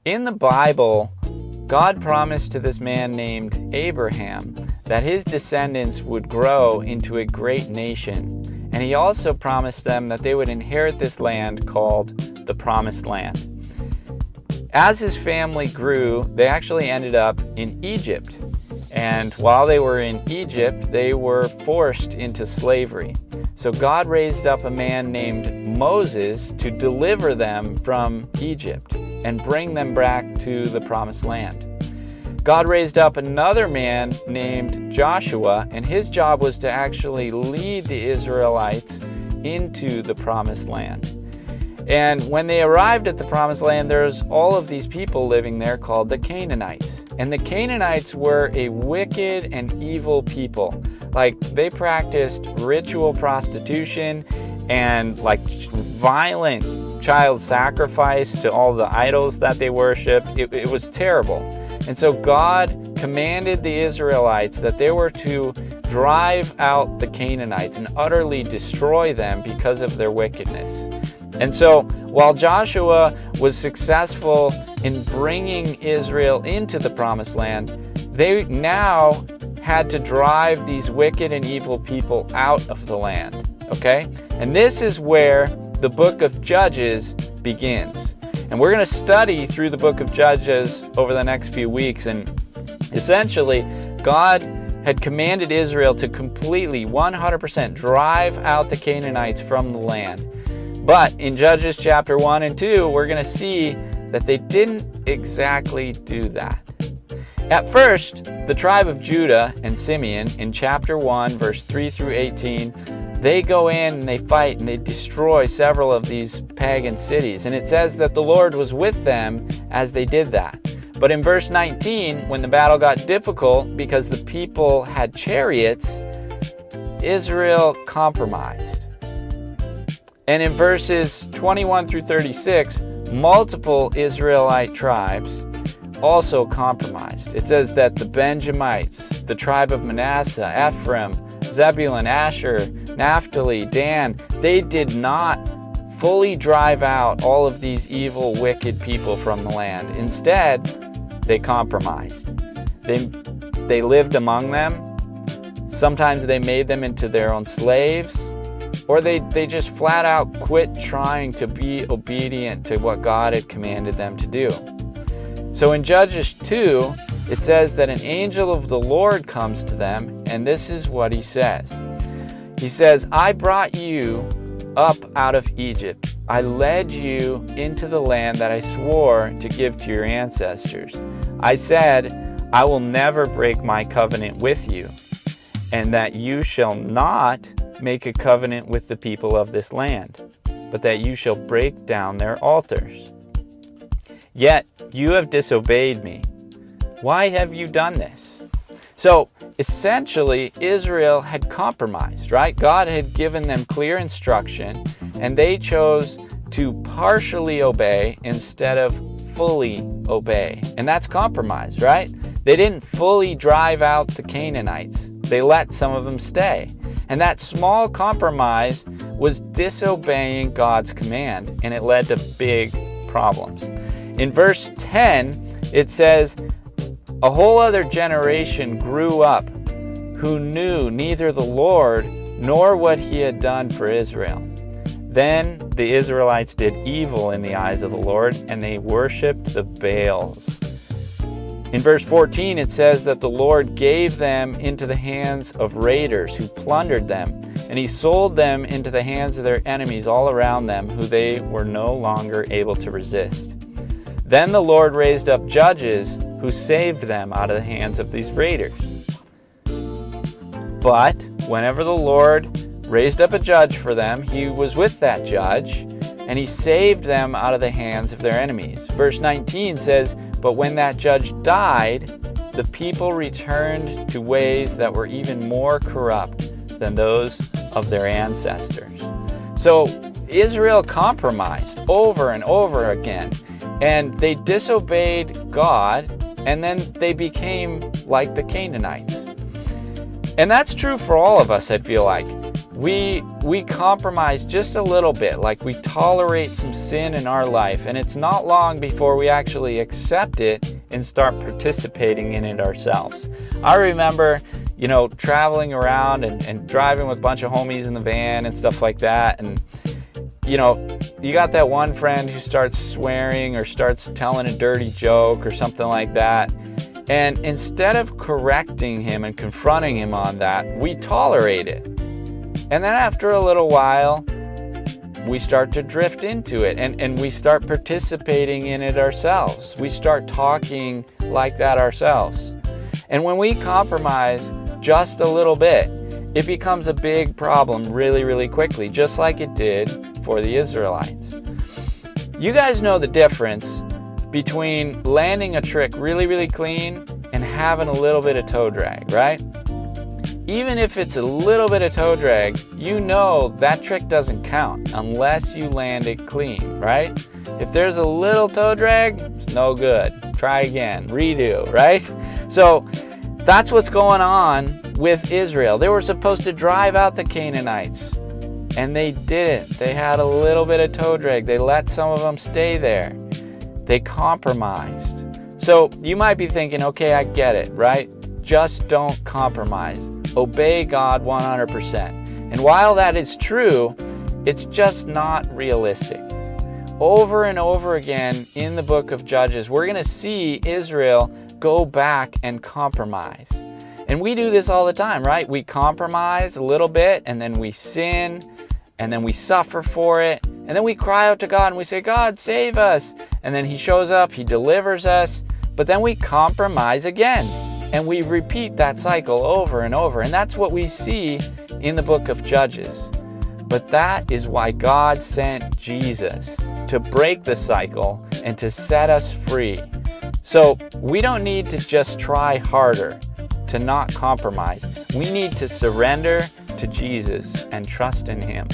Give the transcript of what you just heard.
In the Bible, God promised to this man named Abraham that his descendants would grow into a great nation. And he also promised them that they would inherit this land called the Promised Land. As his family grew, they actually ended up in Egypt. And while they were in Egypt, they were forced into slavery. So God raised up a man named Moses to deliver them from Egypt and bring them back to the Promised Land. God raised up another man named Joshua, and his job was to actually lead the Israelites into the Promised Land. And when they arrived at the Promised Land, there's all of these people living there called the Canaanites. And the Canaanites were a wicked and evil people. Like, they practiced ritual prostitution and violent child sacrifice to all the idols that they worshiped. It was terrible. And so God commanded the Israelites that they were to drive out the Canaanites and utterly destroy them because of their wickedness. And so while Joshua was successful in bringing Israel into the Promised Land, they now had to drive these wicked and evil people out of the land. Okay? And this is where the book of Judges begins. And we're going to study through the book of Judges over the next few weeks. And essentially, God had commanded Israel to completely, 100% drive out the Canaanites from the land. But in Judges chapter 1 and 2, we're going to see that they didn't exactly do that. At first, the tribe of Judah and Simeon in chapter 1, verse 3 through 18, they go in and they fight and they destroy several of these pagan cities. And it says that the Lord was with them as they did that. But in verse 19, when the battle got difficult because the people had chariots, Israel compromised. And in verses 21 through 36, multiple Israelite tribes also compromised. It says that the Benjamites, the tribe of Manasseh, Ephraim, Zebulun, Asher, Naphtali, Dan, they did not fully drive out all of these evil, wicked people from the land. Instead, they compromised. They lived among them. Sometimes they made them into their own slaves. Or they just flat out quit trying to be obedient to what God had commanded them to do. So in Judges 2, it says that an angel of the Lord comes to them, and this is what he says. He says, I brought you up out of Egypt. I led you into the land that I swore to give to your ancestors. I said, I will never break my covenant with you, and that you shall not make a covenant with the people of this land, but that you shall break down their altars. Yet you have disobeyed me. Why have you done this? So essentially, Israel had compromised, right? God had given them clear instruction, and they chose to partially obey instead of fully obey. And that's compromise, right? They didn't fully drive out the Canaanites. They let some of them stay. And that small compromise was disobeying God's command, and it led to big problems. In verse 10, it says, a whole other generation grew up who knew neither the Lord nor what he had done for Israel. Then the Israelites did evil in the eyes of the Lord, and they worshipped the Baals. In verse 14, it says that the Lord gave them into the hands of raiders who plundered them, and he sold them into the hands of their enemies all around them, who they were no longer able to resist. Then the Lord raised up judges who saved them out of the hands of these raiders. But whenever the Lord raised up a judge for them, he was with that judge, and he saved them out of the hands of their enemies. Verse 19 says, but when that judge died, the people returned to ways that were even more corrupt than those of their ancestors. So Israel compromised over and over again, and they disobeyed God, and then they became like the Canaanites. And that's true for all of us, I feel like. we compromise just a little bit, like we tolerate some sin in our life, and it's not long before we actually accept it and start participating in it ourselves. I remember, traveling around and driving with a bunch of homies in the van and stuff like that, and you got that one friend who starts swearing or starts telling a dirty joke or something like that, and instead of correcting him and confronting him on that, we tolerate it. And then after a little while, we start to drift into it, and we start participating in it ourselves. We start talking like that ourselves. And when we compromise just a little bit, it becomes a big problem really, really quickly, just like it did for the Israelites. You guys know the difference between landing a trick really, really clean and having a little bit of toe drag, right? Even if it's a little bit of toe drag, that trick doesn't count unless you land it clean, right? If there's a little toe drag, it's no good. Try again, redo, right? So that's what's going on with Israel. They were supposed to drive out the Canaanites, and they didn't. They had a little bit of toe drag. They let some of them stay there. They compromised. So you might be thinking, okay, I get it, right? Just don't compromise. Obey God 100%. And while that is true, it's just not realistic. Over and over again in the book of Judges, we're going to see Israel go back and compromise. And we do this all the time, right? We compromise a little bit, and then we sin, and then we suffer for it, and then we cry out to God and we say, God, save us. And then He shows up, He delivers us, but then we compromise again. And we repeat that cycle over and over. And that's what we see in the book of Judges. But that is why God sent Jesus, to break the cycle and to set us free. So we don't need to just try harder to not compromise. We need to surrender to Jesus and trust in Him.